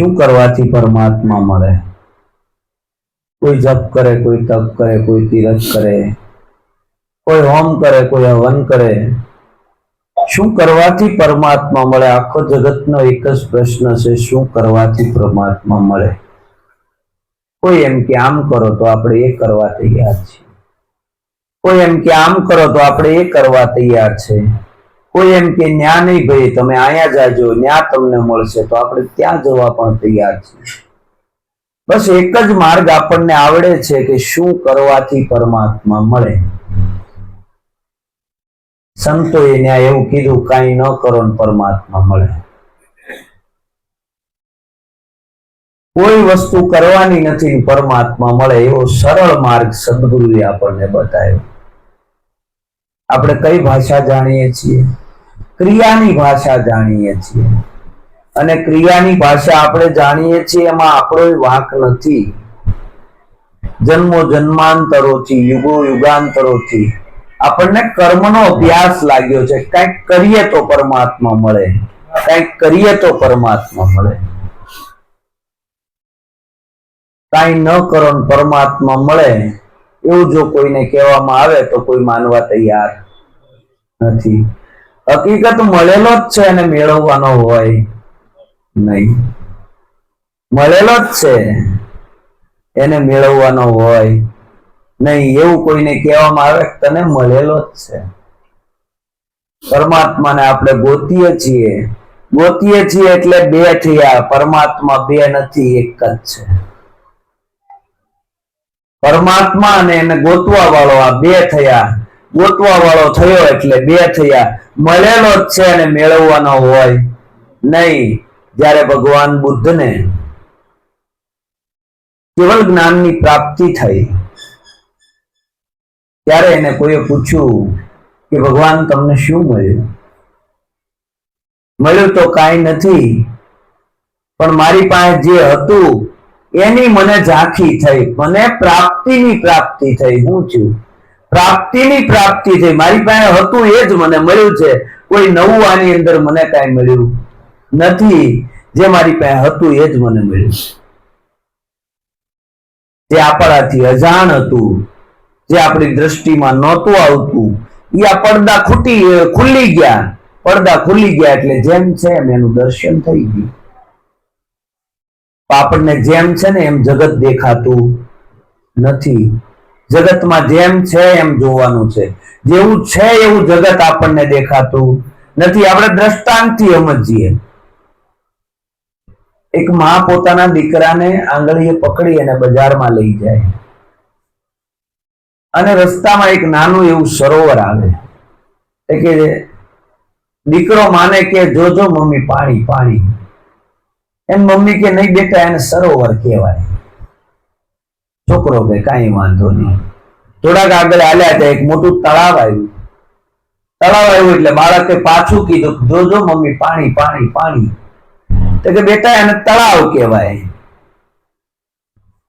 શું કરવાથી પરમાત્મા મળે? કોઈ જપ કરે, કોઈ તપ કરે, કોઈ તીરથ કરે, કોઈ હોમ કરે, કોઈ હવન કરે. શું કરવાથી પરમાત્મા મળે? આખો જગતનો એક જ પ્રશ્ન છે, શું કરવાથી પરમાત્મા મળે? કોઈ એમ કે આમ કરો તો આપણે એ કરવા તૈયાર છીએ, કોઈ એમ કે આમ કરો તો આપણે એ કરવા તૈયાર છે, કોઈ એમ કે ન્યા નહીં ભાઈ તમે અહીંયા જાજો, ન્યા તમને મળશે, તો આપણે ત્યાં જવા પણ તૈયાર છીએ. બસ એક જ માર્ગ આપણને આવડે છે કે શું કરવાથી પરમાત્મા મળે. સંતોએ ન્યા એવું કીધું, કાંઈ ન કરો ને પરમાત્મા મળે. કોઈ વસ્તુ કરવાની નથી પરમાત્મા મળે, એવો સરળ માર્ગ સદગુરુએ આપણને બતાવ્યો. આપણે કઈ ભાષા જાણીએ છીએ? ક્રિયાની ભાષા જાણીએ છીએ, અને ક્રિયાની ભાષા આપણે જાણીએ છીએ એમાં આપણો વાંક નથી. જન્મો જન્માંતરોથી, યુગો યુગાંતરોથી આપણને કર્મનો અભ્યાસ લાગ્યો છે. કંઈક કરીએ તો પરમાત્મા મળે, કંઈક કરીએ તો પરમાત્મા મળે. કાંઈ ન કરો ને પરમાત્મા મળે એવું જો કોઈને કહેવામાં આવે તો કોઈ માનવા તૈયાર નથી. હકીકત મળેલો જ છે અને મેળવવાનો હોય નહીં. મળેલો જ છે, એને મેળવવાનો હોય નહીં. એવું કોઈને કહેવામાં આવે તને મળેલો જ છે. પરમાત્માને આપણે ગોતીએ છીએ એટલે બે થયા. પરમાત્મા બે નથી, એક જ છે. પરમાત્મા અને એને ગોતવા વાળો આ બે થયા. ગોતવા વાળો થયો એટલે બે થયા. મળેલો જ છે અને મેળવવાનો હોય નહીં. જ્યારે ભગવાન બુદ્ધને કેવલ જ્ઞાનની પ્રાપ્તિ થઈ ત્યારે એને કોઈએ પૂછ્યું કે ભગવાન તમને શું મળ્યું? મળ્યું તો કાંઈ નથી, પણ મારી પાસે જે હતું એની મને ઝાંખી થઈ, મને પ્રાપ્તિની પ્રાપ્તિ થઈ. હું છું પ્રાપ્તિની પ્રાપ્તિ થઈ. મારી પાસે હતું એ જ મને મળ્યું છે. કોઈ નવું આની અંદર મને કાંઈ મળ્યું નથી. જે મારી પાસે હતું એ જ મને મળ્યું. જે આપણાથી અજાણ હતું, જે આપણી દ્રષ્ટિમાં નહોતું આવતું, એ આ પડદા ખુલી ગયા. પડદા ખુલી ગયા એટલે જેમ છે એમ એનું દર્શન થઈ ગયું. આપણને જેમ છે ને એમ જગત દેખાતું નથી. જગતમાં જેમ છે એમ જોવાનું છે. જેવું છે એવું જગત આપણને દેખાતું નથી. આપણે દ્રષ્ટાંતથી સમજીએ. એક માં પોતાના દીકરાને આંગળીએ પકડી અને બજારમાં લઈ જાય, અને રસ્તામાં એક નાનું એવું સરોવર આવે. કે દીકરો માને કે જોજો મમ્મી પાણી પાણી. એમ મમ્મી કે નહીં બેટા, એને સરોવર કહેવાય. છોકરો કે કાંઈ વાંધો નહીં. થોડાક આગળ હાલ્યા ત્યાં એક મોટું તળાવ આવ્યું. તળાવ આવ્યું એટલે બાળકે પાછું કીધું, જોજો મમ્મી પાણી પાણી પાણી. તો કે બેટા એને તળાવ કહેવાય.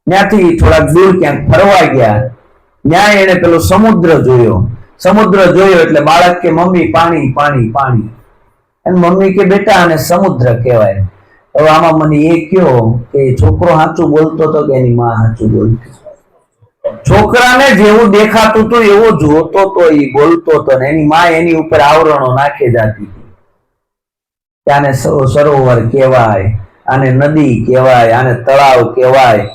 ત્યાંથી થોડાક દૂર ક્યાંક ફરવા ગયા, ત્યાં એને પેલો સમુદ્ર જોયો. સમુદ્ર જોયો એટલે બાળક કે મમ્મી પાણી પાણી પાણી. અને મમ્મી કે બેટા આને સમુદ્ર કહેવાય. હવે આમાં મને એ કયો કે છોકરો સાચું બોલતો હતો કે એની માં સાચું બોલતી? છોકરાને જેવું દેખાતું હતું એવું જોતો તો, એ બોલતો હતો, ને એની માં એની ઉપર આવરણો નાખે જતી હતી. આને સરોવર કહેવાય, આને નદી કહેવાય, આને તળાવ કહેવાય,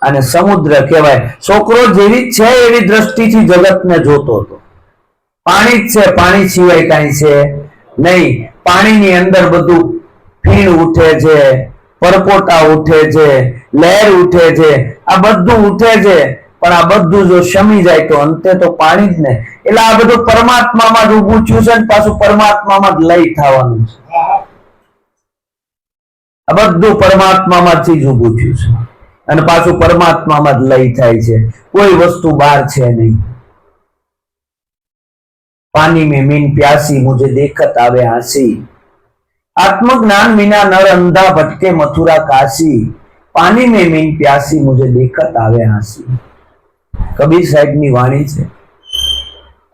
આને સમુદ્ર કહેવાય. છોકરો જેવી છે એવી દ્રષ્ટિથી જગતને જોતો હતો. પાણી જ છે, પાણી સિવાય કાંઈ છે નહીં. પાણીની અંદર બધું ફીણ ઉઠે છે, પરપોટા ઉઠે છે, લહેર ઉઠે છે, આ બધું ઉઠે છે. પણ આ બધું જો શમી જાય તો અંતે તો પાણી જ ને. એટલે આ બધું પરમાત્મામાં જ ઊભું થયું છે, ને પાછું પરમાત્મામાં જ લઈ થવાનું છે. આ બધું પરમાત્મામાંથી જ ઊભું થયું છે, અને પાછું પરમાત્મામાં જ લઈ થાય છે. કોઈ વસ્તુ બહાર છે નહીં. पानी में मीन प्यासी, मुझे देखत आवे हंसी। आत्मज्ञान विना नर अंधा भटके मथुरा काशी। पानी में मीन प्यासी, मुझे देखत आवे हंसी। कबीर साहेब ની વાણી છે.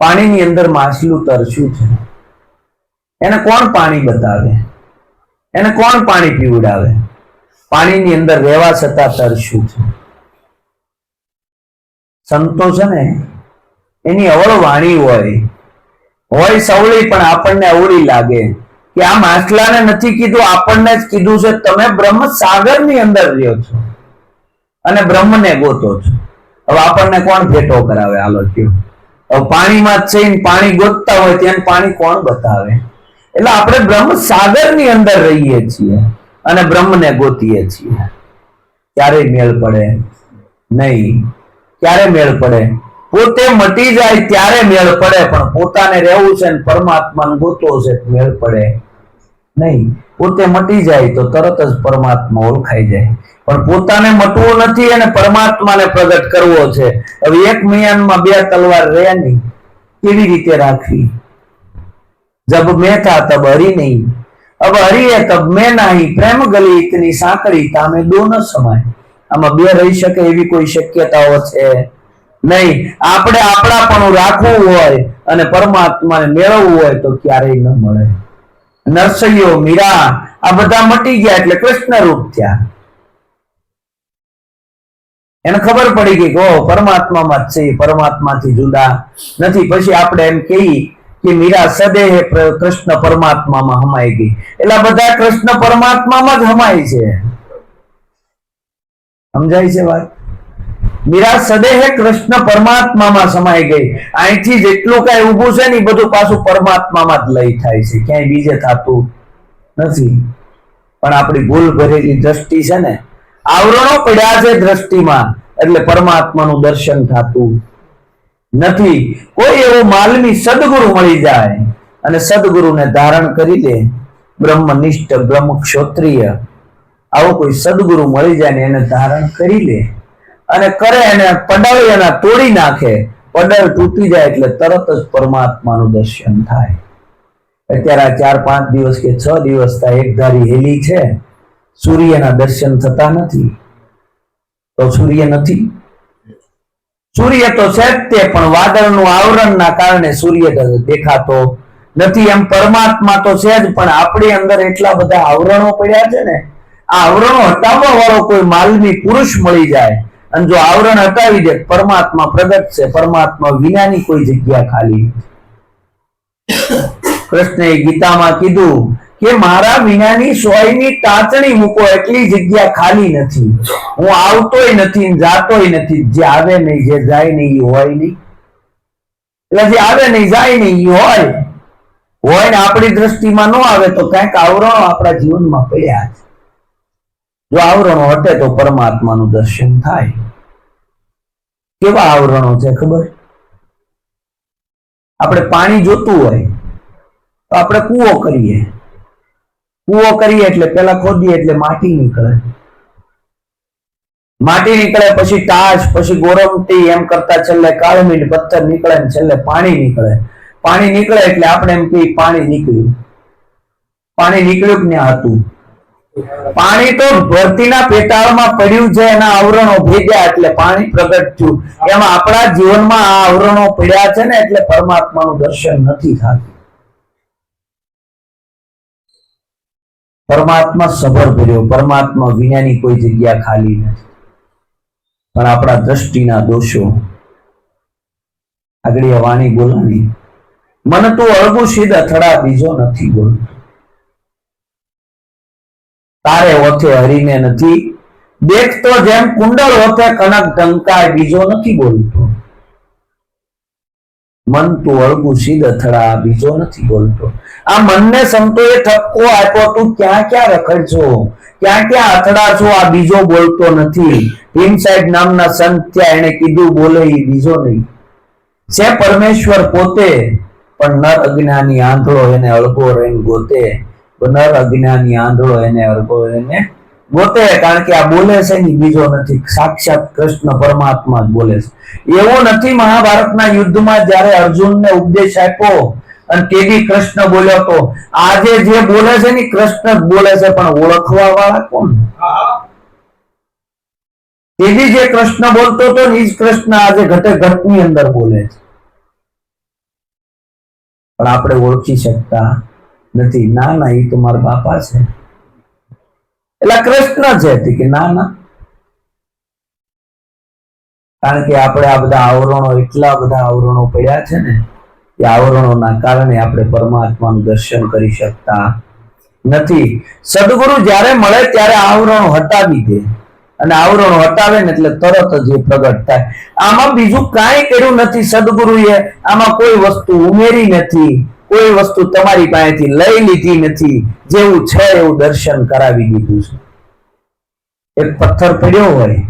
પાણીની અંદર માછલું તરસ્યું છે, એને કોણ પાણી બતાવે? એને કોણ પાણી પીવડાવે? પાણીની અંદર રહેવા છતાં તરસ્યું છે. સંતો છે ને એની અવળ વાણી હોય સવળી, પણ આપણને અવળી લાગે કે આ માછલાને નથી કીધું, આપણને જ કીધું છે તમે બ્રહ્મ સાગરની અંદર રહ્યો છો અને બ્રહ્મને ગોતો છો. હવે આપણને કોણ ભેટો કરાવે? હાલો કયો. હવે પાણીમાં જ છે, પાણી ગોતતા હોય ત્યાં પાણી કોણ બતાવે? એટલે આપણે બ્રહ્મ સાગરની અંદર રહીએ છીએ અને બ્રહ્મને ગોતીએ છીએ. ક્યારે મેળ પડે? નહીં. ક્યારે મેળ પડે? પોતે મટી જાય ત્યારે મેળ પડે, પણ પોતાને રહેવું છે ને પરમાત્માને ગોતવો છે મેળ પડે નહીં. પોતે મટી જાય તો તરત જ પરમાત્મા ઓળખાઈ જાય, પણ પોતાને મટવું નથી અને પરમાત્માને પ્રગટ કરવો છે. હવે એક મિયાનમાં બે તલવાર રહે નહીં, કેવી રીતે રાખવી? જબ મેં થા તબ હરી નહીં, અબ હરી હે તબ મેં નહીં, પ્રેમ ગલી ઇતની સાંકડી તામે દો ન સમાય. આમાં બે રહી શકે એવી કોઈ શક્યતાઓ છે નહીં. આપણે આપણાપણું રાખવું હોય અને પરમાત્માને મેળવવું હોય તો ક્યારેય ન મળે. નરસૈયો, મીરા આ બધા મટી ગયા એટલે કૃષ્ણ રૂપ થયા. એને ખબર પડી ગઈ કે ઓ પરમાત્મામાં જ છે, પરમાત્માથી જુદા નથી. પછી આપણે એમ કહીએ કે મીરા સદેહ કૃષ્ણ પરમાત્મામાં હમાઈ ગઈ, એટલે બધા કૃષ્ણ પરમાત્મામાં જ હમાય છે. સમજાય છે વાત? મીરા સદેહ કૃષ્ણ પરમાત્મામાં સમાઈ ગઈ. અહીંથી જેટલું કઈ ઊભું છે ને બધું પાછું પરમાત્મામાં જ લઈ થાય છે, ક્યાંય બીજે થતું નથી. પણ આપણી ભૂલ ભરેલી દ્રષ્ટિ છે ને, આવરણો પડ્યા છે દ્રષ્ટિમાં, એટલે પરમાત્માનું દર્શન થતું નથી. કોઈ એવો માલમી સદગુરુ મળી જાય અને સદગુરુને ધારણ કરી લે, બ્રહ્મનિષ્ઠ બ્રહ્મ ક્ષોત્રિય આવો કોઈ સદગુરુ મળી જાય ને એને ધારણ કરી લે અને કરે, એને પડાવી અને તોડી નાખે, પડલ તૂટી જાય એટલે તરત જ પરમાત્માનું દર્શન થાય. અત્યારે 4-5 દિવસ કે 6 દિવસ થાય એક ધારી હેલી છે, સૂર્યના દર્શન થતા નથી. તો સૂર્ય નથી? સૂર્ય તો છે જ તે, પણ વાદળનું આવરણના કારણે સૂર્ય દેખાતો નથી. એમ પરમાત્મા તો છે જ, પણ આપણી અંદર એટલા બધા આવરણો પડ્યા છે ને, આ આવરણો હટાવવા વાળો કોઈ માલવી પુરુષ મળી જાય અને જો આવરણ હટાવી દે, પરમાત્મા પ્રગટ છે. પરમાત્મા વિનાની કોઈ જગ્યા ખાલી નથી. કૃષ્ણએ ગીતામાં કીધું કે મારા વિનાની સોયની ટાંચણી મૂકો, એટલી જગ્યા ખાલી નથી. હું આવતોય નથી, જાતોય નથી. જે આવે નહીં, જે જાય નહીં એ હોય નહીં. એટલે જે આવે નહીં, જાય નહીં એ હોય ને આપણી દ્રષ્ટિમાં ન આવે તો કઈક આવરણો આપણા જીવનમાં પડ્યા છે. જો આવરણો હટે તો પરમાત્માનું દર્શન થાય. કેવા આવરણો છે ખબર? આપણે પાણી જોતું હોય તો આપણે કૂવો કરીએ એટલે પેલા ખોદીએ એટલે માટી નીકળે, પછી ટાચ, પછી ગોરમટી, એમ કરતા છેલ્લે કાળમીટ પથ્થર નીકળે ને છેલ્લે પાણી નીકળે એટલે આપણે એમ કહીએ પાણી નીકળ્યું કે ત્યાં હતું. પાણી તો ધરતીના પેટાળમાં પડ્યું છે, એના આવરણો ભેગ્યા એટલે પાણી પ્રગટ થયું. એમાં આપણા જીવનમાં આ આવરણો પડ્યા છે ને એટલે પરમાત્માનું દર્શન નથી થતું. પરમાત્મા સભર ભર્યો, પરમાત્મા વિનાની કોઈ જગ્યા ખાલી નથી. પણ આપણા દ્રષ્ટિના દોષો. આગળ વાણી બોલવાની, મન તો અળગું સીધ અથડા બીજો નથી બોલતો. તારે ઓથે હરીને નથી દેખતો, જેમ કુંડળ ઓથે કનક ઢંકાય બીજો નથી બોલતો. મન તું અળગું સીધ અથડા બીજો નથી બોલતો. આ મનને સંતોએ ઠપકો આપ્યો, તું ક્યાં ક્યાં રખડશો, ક્યાં ક્યાં અથડા છો, આ બીજો બોલતો નથી. ભીમ સાહેબ નામના સંત ત્યાં, એને કીધું બોલે એ બીજો નહીં છે પરમેશ્વર પોતે, પણ નર અજ્ઞાની આંધળો એને અળગો રહીને ગોતે. નર અજ્ઞાની આંધળો એને અળગો રહીને ગોતે, કારણ કે આ બોલે છે ને બીજો નથી, સાક્ષાત કૃષ્ણ પરમાત્મા જ બોલે છે. એવું નથી મહાભારતના યુદ્ધમાં જયારે અર્જુનને ઉપદેશ આપ્યો અને તેથી કૃષ્ણ બોલ્યો તો, આજે જે બોલે છે ને કૃષ્ણ જ બોલે છે, પણ ઓળખવા વાળા કોણ? તેથી જે કૃષ્ણ બોલતો હતો ને જ કૃષ્ણ આજે ઘટે ઘટની અંદર બોલે છે, પણ આપણે ઓળખી શકતા નથી. ના એ તો મારા બાપા છે. એટલે કૃષ્ણ છે કે ના ના, કારણ કે આપણે આ બધા આવરણો, એટલા બધા આવરણો પડ્યા છે ને, એ આવરણોના કારણે આપણે પરમાત્માનું દર્શન કરી શકતા નથી. સદગુરુ જ્યારે મળે ત્યારે આવરણો હટાવી દે, અને આવરણો હટાવે ને એટલે તરત જ એ પ્રગટ થાય. આમાં બીજું કાંઈ કર્યું નથી સદગુરુએ, આમાં કોઈ વસ્તુ ઉમેરી નથી, કોઈ વસ્તુ તમારી પાસેથી લઈ લીધી નથી, જેવું છે એવું દર્શન કરાવી દીધું છે. એક પથ્થર પડ્યો હોય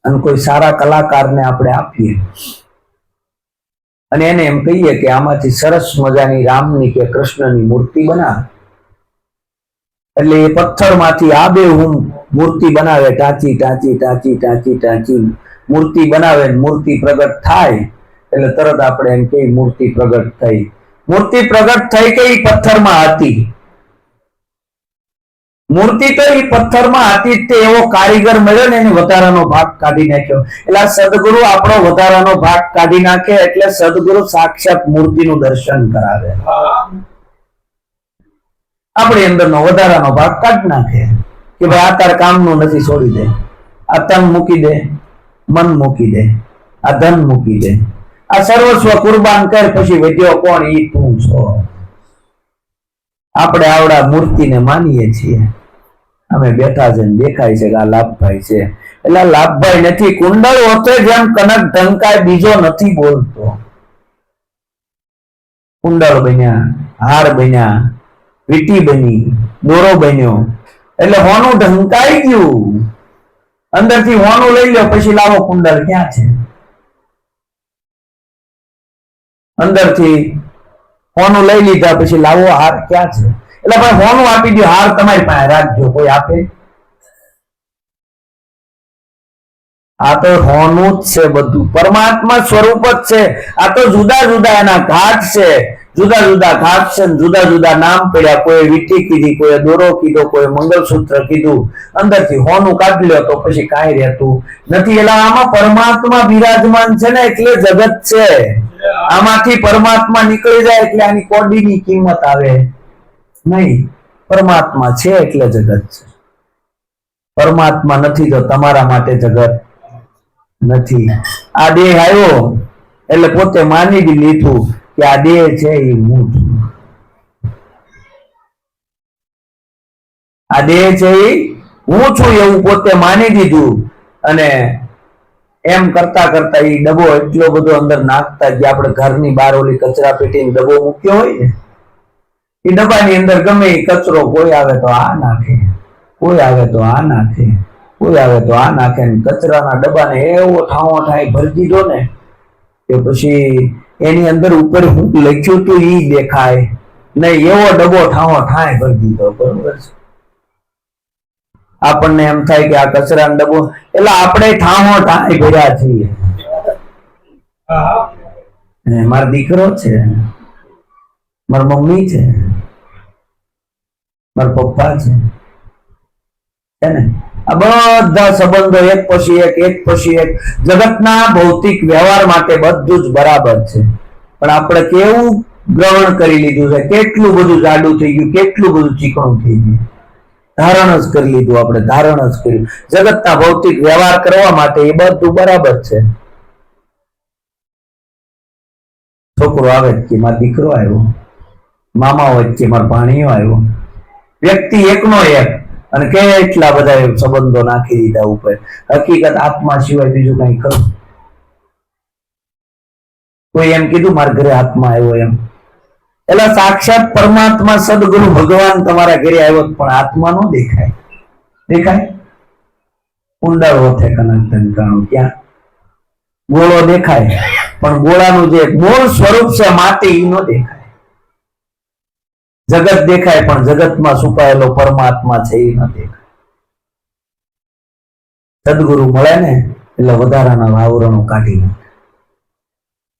અને કોઈ સારા કલાકારને આપણે આપીએ અને એને એમ કહીએ કે આમાંથી સરસ મજાની રામની કે કૃષ્ણની મૂર્તિ બનાવ, એટલે એ પથ્થરમાંથી આબેહૂબ મૂર્તિ બનાવે, ટાંચી ટાંચી ટાંચી ટાંચી ટાંચી મૂર્તિ બનાવે, મૂર્તિ પ્રગટ થાય એટલે તરત આપણે એમ કે મૂર્તિ પ્રગટ થઈ. મૂર્તિ પ્રગટ થઈ કે એ પથ્થરમાં હતી, મૂર્તિ તો એ પથ્થરમાં હતી, તે એવો કારીગર મળ્યો ને એને વધારાનો ભાગ કાઢી નાખ્યો. એટલે આ સદગુરુ આપણો વધારાનો ભાગ કાઢી નાખે એટલે સદગુરુ સાક્ષાત મૂર્તિનું દર્શન કરાવે. આપણી અંદરનો વધારાનો ભાગ કાઢી નાખે કે ભાઈ આ તાર કામનું નથી, છોડી દે, આ તન મૂકી દે, મન મૂકી દે, આ ધન મૂકી દે, આ સર્વસ્વ કુરબાન કર, પછી વધ્યો કોણ? ઈ તું છો. આપણે આવડા મૂર્તિને માનીએ છીએ, અમે બેઠા છે દેખાય છે કે આ લાભભાઈ છે, એટલે લાભભાઈ નથી. કુંડળ હોતે જેમ કનક ઢંકાય, બીજો નથી બોલતો. કુંડળ બન્યા, હાર બન્યા, વીટી બની, દોરો બન્યો, એટલે હોનું ઢંકાઈ ગયું. અંદરથી હોનું લઈ લો, પછી લાવો કુંડળ ક્યાં છે? અંદરથી હોનું લઈ લીધા પછી લાવો હાર ક્યાં છે? એટલે ભાઈ હોનું આપી દો, હાર તમારી પાસે રાખજો, કોઈ આપે? આ તો હોનું જ છે, બધું પરમાત્મા સ્વરૂપ જ છે. આ તો જુદા જુદા એના ઘાટ છે, જુદા જુદા ઘાટ છે, જુદા જુદા નામ પડ્યા. કોઈ વીટી કીધી, કોઈ દોરો કીધો, કોઈ મંગળસૂત્ર કીધું. અંદરથી હોનું કાઢી લ્યો તો પછી કાંઈ રહેતું નથી. એટલે આમાં પરમાત્મા બિરાજમાન છે ને એટલે જગત છે. આમાંથી પરમાત્મા નીકળી જાય એટલે આની કોડીની કિંમત આવે નહીં. પરમાત્મા છે એટલે જગત છે, પરમાત્મા નથી તો તમારા માટે જગત નથી. આ દેહ આવ્યો એટલે પોતે માની લીધું કે આ દેહ છે એ હું છું, આ દેહ છે એ હું છું એવું પોતે માની દીધું. અને એમ કરતા કરતા એ ડબ્બો એટલો બધો અંદર નાખતા જે આપણે ઘરની બહાર ઓલી કચરા પેટીનો ડબ્બો મૂક્યો હોય ને, એ ડબ્બાની અંદર ગમે એ કચરો, કોઈ આવે તો આ નાખે, કોઈ આવે તો આ નાખે, કોઈ આવે તો આ નાખે, કચરાના ડબ્બાને એવો ઠાવો ઠાઈ ભરી દીધો ને કે પછી એની અંદર ઉપર હું લખ્યું તું ઈ દેખાય નહીં, એવો ડબ્બો ઠાવો ઠાઈ ભરી દીધો. બરોબર છે? આપણને એમ થાય કે આ કચરાનો ડબ્બો, એટલે આપણે ઠાવો ઠાઈ ભર્યા છીએ. મારો દીકરો છે, મારી મમ્મી છે, મારા પપ્પા છે ને, આ બધા સંબંધો એક પછી એક પછી એક જગતના ભૌતિક વ્યવહાર માટે બધું જ બરાબર છે. પણ આપણે કેવું ગ્રહણ કરી લીધું છે, કેટલું બધું જાડું થઈ ગયું, કેટલું બધું ચીકણું થઈ ગયું, ધારણ જ કરી લીધું. આપણે ધારણ જ કર્યું જગતના ભૌતિક વ્યવહાર કરવા માટે. એ બધું બરાબર છે. છોકરો આવે કે મારો દીકરો આવ્યો, મામા હોય કે મારો ભાણિયો આવ્યો, વ્યક્તિ એકનો એક, અને કેટલા બધા સંબંધો નાખી દીધા ઉપર. હકીકત આત્મા સિવાય બીજું કઈ ખરું? કોઈ એમ કીધું મારા ઘરે આત્મા આવ્યો એમ? એટલે સાક્ષાત પરમાત્મા સદગુરુ ભગવાન તમારા ઘરે આવ્યો પણ આત્મા નો દેખાય. દેખાય? કુંડળ હોતે કનક ઢંકાણું, ક્યાં ગોળો દેખાય પણ ગોળાનું જે મૂળ સ્વરૂપ છે માટી નો દેખાય. જગત દેખાય પણ જગતમાં છુપાયેલો પરમાત્મા છે એ ન દેખાય. સદગુરુ મળે ને એટલે વધારાના આવરણો કાઢી નાખે.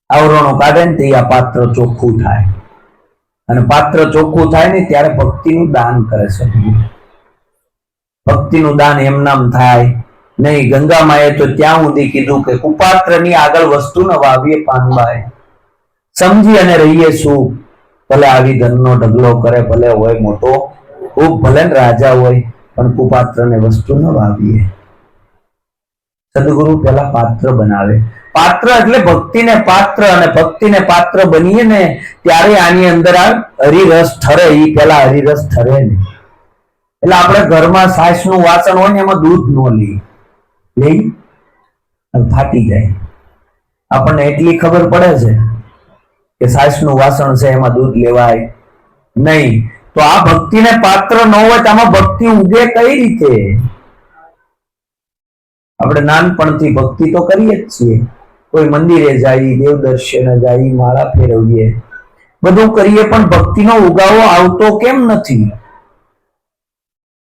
આવરણો કાઢે ને તે આ પાત્ર ચોખ્ખું થાય, અને પાત્ર ચોખ્ખું થાય ને ત્યારે ભક્તિનું દાન કરે છે. ભક્તિનું દાન એમ નામ થાય નહીં. ગંગા માએ તો ત્યાં સુધી કીધું કે કુપાત્રની આગળ વસ્તુ ન વાવીએ પાનબાઈ, સમજી અને રહીએ શું. ભલે આવી ધનનો ઢગલો કરે, ભલે હોય મોટો ખૂબ, ભલે રાજા હોય, પણ કુપાત્રને વસ્તુ ન વાવીએ. સદગુરુ પેલા પાત્ર બનાવે. પાત્ર એટલે ભક્તિને પાત્ર, અને ભક્તિને પાત્ર બનીએ ને ત્યારે આની અંદર આ હરિરસ ઠરે. એ પેલા હરિરસ ઠરે ને એટલે આપણે ઘરમાં છાશનું વાસણ હોય ને એમાં દૂધ ન લઈ ફાટી જાય. આપણને એટલી ખબર પડે છે કે છાશનું વાસણ છે એમાં દૂધ લેવાય નહીં. તો આ ભક્તિને પાત્ર ન હોય તો આમાં ભક્તિ ઉગે કઈ રીતે? આપણે નાનપણથી ભક્તિ તો કરીએ જ છીએ. કોઈ મંદિરે જાય, દેવ દર્શને જાય, માળા ફેરવીએ, બધું કરીએ, પણ ભક્તિનો ઉગાવો આવતો કેમ નથી?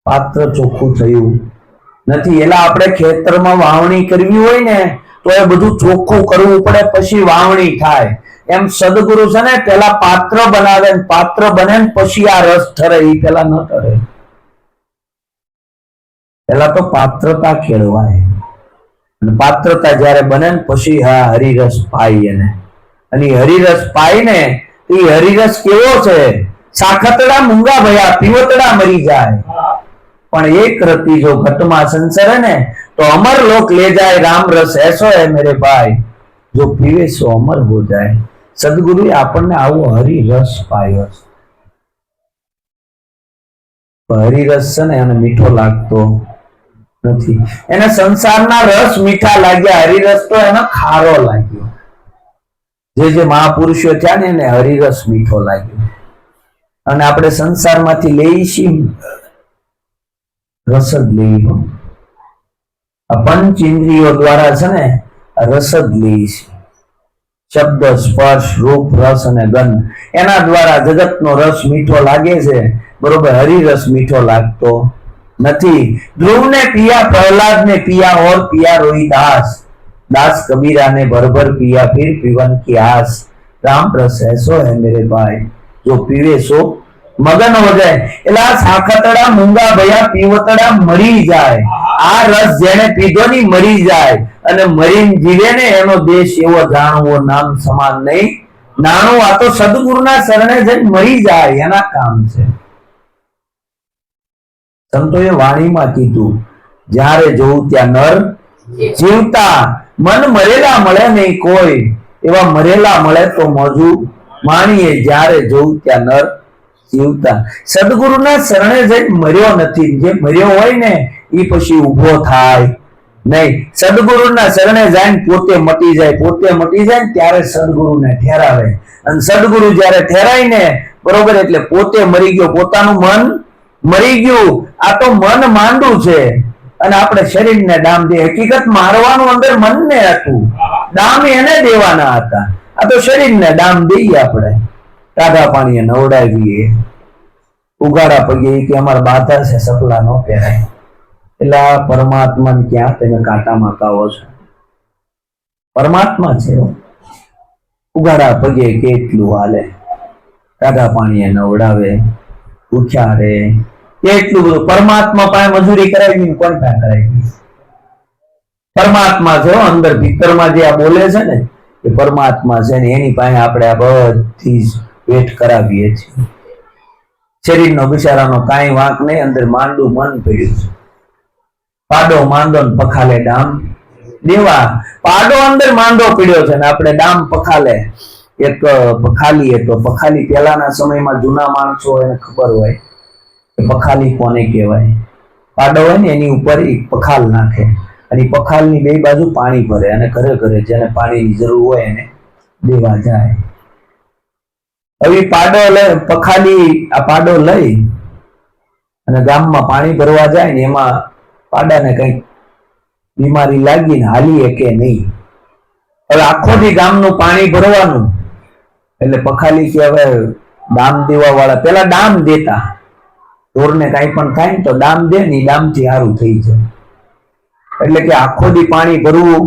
પાત્ર ચોખ્ખું થયું નથી. એટલે આપણે ખેતરમાં વાવણી કરવી હોય ને તો એ બધું ચોખ્ખું કરવું પડે, પછી વાવણી થાય. એમ સદગુરુ છે ને પેલા પાત્ર બનાવે, પાત્ર બને ને પછી આ રસ ઠરે. એ પેલા ન ઠરે. પેલા તો પાત્રતા કેળવાય, પાત્રતા જયારે બને ને પછી હા હરિરસ પાય એને. અને હરિરસ પાય ને એ હરિરસ કેવો છે? સાખતડા મૂંગા ભયા પીવતડા મરી જાય, પણ એક રતિ જો ઘટમાં સંસરે ને તો અમર લોક ले जाए. राम रस ऐसो है मेरे भाई, जो पीवे सो अमर हो जाए. સદગુરુએ આપણને આવો હરિરસ પાયો છે. હરિરસ છે ને એને મીઠો લાગતો નથી. એને સંસારના રસ મીઠા લાગ્યા, હરિરસ તો એને ખારો લાગ્યો. જે મહાપુરુષો થયા ને એને હરિરસ મીઠો લાગ્યો. અને આપણે સંસારમાંથી લઈએ છીએ રસ જ લઈએ. આ પંચ ઇન્દ્રિયો દ્વારા છે ને રસ જ લઈએ છીએ. શબ્દ, સ્પર્શ, રૂપ, રસ અને ગંધ, એના દ્વારા જગતનો રસ મીઠો લાગે છે. બરોબર, હરિરસ મીઠો લાગતો નથી. ધ્રુવ ने पिया, प्रहलाद ने पिया और पिया रोहिदास, दास कबीरा ने भर भर पिया, फिर पीवन की आस. राम रस ऐसो है मेरे भाई, जो पीवे सो મગન હો જાય. એટલે આ સાખતડા મૂંગા ભયા પીવતડા મરી જાય. આ રસ જેને પીધો ની મરી જાય, અને મરીને જીવે ને એનો દેશ એવો જાણવો નામ સમાન નહીં નાણું. આ તો સદગુરુના શરણે જઈને મરી જાય એના કામ છે. સંતોએ વાણીમાં કીધું, જ્યારે જોઉં ત્યાં નર જીવતા, મન મરેલા મળે નહીં કોઈ, એવા મરેલા મળે તો મોજું માણીએ. જ્યારે જોઉં ત્યાં નર જીવતા. સદગુરુના શરણે જઈને મર્યો નથી. જે મર્યો હોય ને એ પછી ઉભો થાય નહીં. સદગુરુના શરણે જાય પોતે મટી જાય. પોતે મટી જાય ને ત્યારે સદગુરુને ઠેરાવે. અને સદગુરુ જ્યારે ઠેરાય ને બરોબર, એટલે પોતે મરી ગયો, પોતાનું મન મરી ગયું. આ તો મન માંડું છે અને આપણે શરીરને દામ દે. હકીકત મારવાનું અંદર મનને હતું, દામ એને દેવાના હતા. આ તો શરીરને દામ દઈએ આપણે. ટાઢા પાણીએ નવડાવીએ, ઉગાડા પગે કે અમારા બાધા છે સપલા ન પહેરાય. એટલે આ પરમાત્માને ક્યાં તમે કાંટામાં કાવો છો? પરમાત્મા છે, ઉગાડા પગે કેટલું હાલે, ટાઢા પાણીએ નવડાવે, ભૂખ્યા રે, એટલું બધું. પરમાત્મા પાસે મજૂરી કરાવી કોણ પાસે કરાવી? પરમાત્મા છે અંદર ભીતરમાં જે આ બોલે છે ને એ પરમાત્મા છે ને એની પાસે આપણે આ બધી વેટ કરાવીએ છીએ. શરીરનો બિચારાનો કાંઈ વાંક નહીં, અંદર માંડું મન પડ્યું છે. પાડો માંડો ને પખાલે ડામ દેવા. પાડો અંદર માંડો પડ્યો છે ને આપણે ડામ પખાલે એક પખાલીએ. તો પખાલી પહેલાના સમયમાં જૂના માણસો એને ખબર હોય કે પખાલી કોને કહેવાય. પાડો હોય ને એની ઉપર એક પખાલ નાખે અને પખાલની બે બાજુ પાણી ભરે અને ઘરે ઘરે જેને પાણીની જરૂર હોય એને દેવા જાય. હવે પાડો લઈ પખાલી આ પાડો લઈ અને ગામમાં પાણી ભરવા જાય ને એમાં પાડાને કઈક બીમારી લાગીને હાલીએ કે નહીં. હવે આખો દી ગામનું પાણી ભરવાનું એટલે પખાલી કે હવે દામ દેવા વાળા પેલા દામ દેતા. ઢોરને કઈ પણ થાય ને તો દામ દે ને દામથી સારું થઈ જાય. એટલે કે આખો દી પાણી ભરવું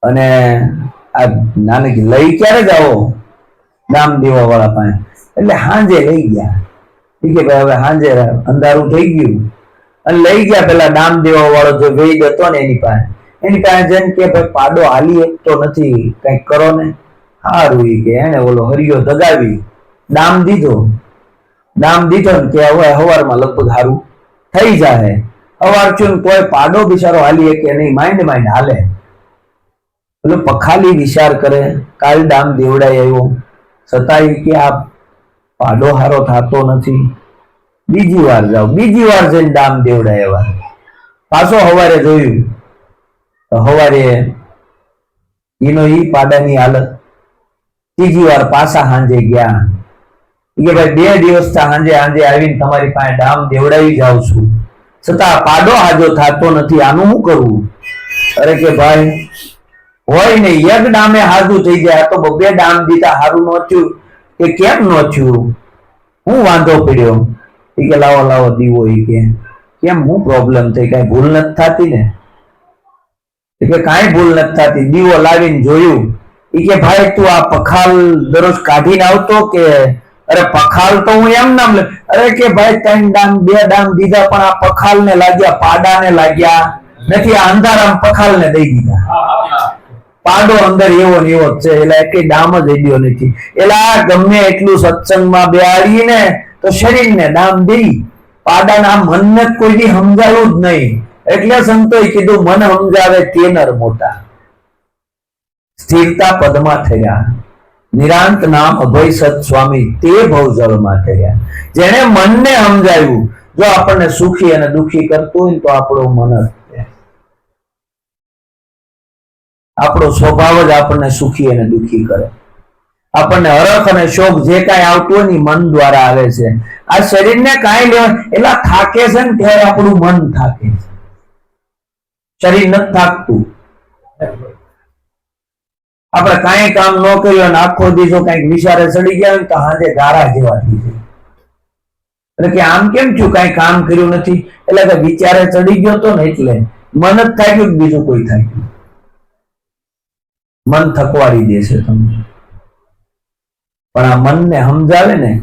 અને આ નાનક લઈ ક્યારે જાઓ દામ દેવા વાળા પાસે. એટલે હાંજે લઈ ગયા. ઠીક ભાઈ હવે હાંજે અંધારું થઈ ગયું અને લઈ ગયા. પેલા દામ દેવા વાળો જે વેદ હતો ને એની પાસે જઈને કે ભાઈ પાડો હાલી એકતો નથી, કઈક કરો ને. સારું કે એને ઓલો હરિયો દગાવી દામ દીધો ને કે હવે હવારમાં લગભગ સારું થઈ જાય. અવાર છું કોઈ પાડો બિચારો હાલીએ કે નહીં, માઇન્ડ હાલે. પેલો પખાલી વિચાર કરે, કાલ ડામ દેવડાય આવ્યો છતાંય કે આ પાડો હારો થતો નથી. બીજી વાર જાઓ, બીજી વાર જઈને ડામ દેવડાય આવ્યા. પાછો હવારે જોયું તો હવારે એનો ઈ પાડાની હાલત. ત્રીજી વાર પાછા હાંજે ગયા કે ભાઈ 2 દિવસ હાંજે આવીને તમારી પાસે ડામ દેવડાવી જાઉં છું, છતાં પાડો હાજો થતો નથી, આનું શું કરવું? અરે કે ભાઈ હોય ને એક ડામે હાજુ થઈ જાય, તો 2 ડામ દીધા હારું ન થયું કે કેમ ન થયું, હું વાંધો પડ્યો? એ કે લાવો દીવો. એ કે કેમ, હું પ્રોબ્લેમ થઈ, કઈ ભૂલ નથી થતી ને? કે કાંઈ ભૂલ નથી થતી. દીવો લાવીને જોયું. એ કે ભાઈ તું આ પખાલ દરરોજ કાઢીને આવતો કે? અરે પખાલ તો હું એમ નામ લે. અરે કે ભાઈ 3 ડામ 2 ડામ દીધા, પણ આ પખાલ ને લાગ્યા, પાડા ને લાગ્યા નથી. આ અંધારામ પખાલ ને દઈ દીધા. પાડો અંદર એવો ને એવો જ છે, એટલે કઈ ડામ જ અડ્યો નથી. એટલે ગમે એટલું સત્સંગમાં બેહાડીએ ને તો શરીરને ડામ દઈ, પાડાના મનને કોઈ દી સમજાવું જ નહીં. એટલે સંતોએ કીધું મન સમજાવે તે નર મોટા. સ્થિરતા પદમાં થયા, નિરાંત નામ અભય સત સ્વામી તે ભવજળમાં થયા. જેને મનને સમજાવ્યું, જો આપણને સુખી અને દુખી કરતું હોય તો આપણો મન જ છે. આપણો સ્વભાવ જ આપણને સુખી અને દુખી કરે. આપણને હરખ અને શોક જે કાંઈ આવતું હોય ને મન દ્વારા આવે છે. આ શરીરને કાંઈ લેવા એટલા થાકે છે ને ત્યારે આપણું મન થાકે છે, શરીર નથી થાકતું. આપણે કાંઈ કામ ન કર્યું અને આખો દિવસો કઈક વિચારે ચડી ગયા હોય તો હાજે ગારા જેવા થઈ જાય. એટલે કે આમ કેમ થયું, કઈ કામ કર્યું નથી, એટલે કે વિચારે ચડી ગયો તો ને એટલે મન જ થાક્યું, બીજું કોઈ થાક્યું. મન થકવાડી દે છે તમને. પણ આ મનને સમજાવે ને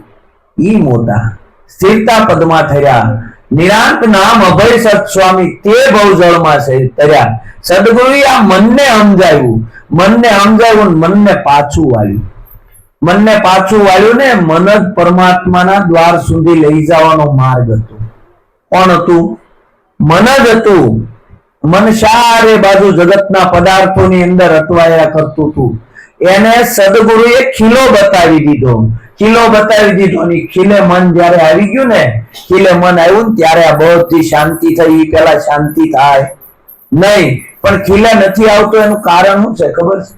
ઈ મોટા. સ્થિરતા પદમાં થયા, નિરાંત નામ અભય સત સ્વામી તે ભવજળમાં છે તર્યા. સદગુરુએ આ મનને સમજાવ્યું, મનને પાછું વાળ્યું. મનને પાછું વાળ્યું ને મન જ પરમાત્માના દ્વાર સુધી લઈ જવાનો માર્ગ હતો. કોણ હતું? મન જ હતું. મન ચારે બાજુ જગતના પદાર્થોની અંદર અટવાયા કરતું હતું. એને સદગુરુએ ખીલો બતાવી દીધો. અને ખીલે મન જયારે આવી ગયું ને, ખીલે મન આવ્યું ને ત્યારે આ બધી શાંતિ થઈ. પેલા શાંતિ થાય નહીં, પણ ખીલે નથી આવતો એનું કારણ શું છે ખબર છે?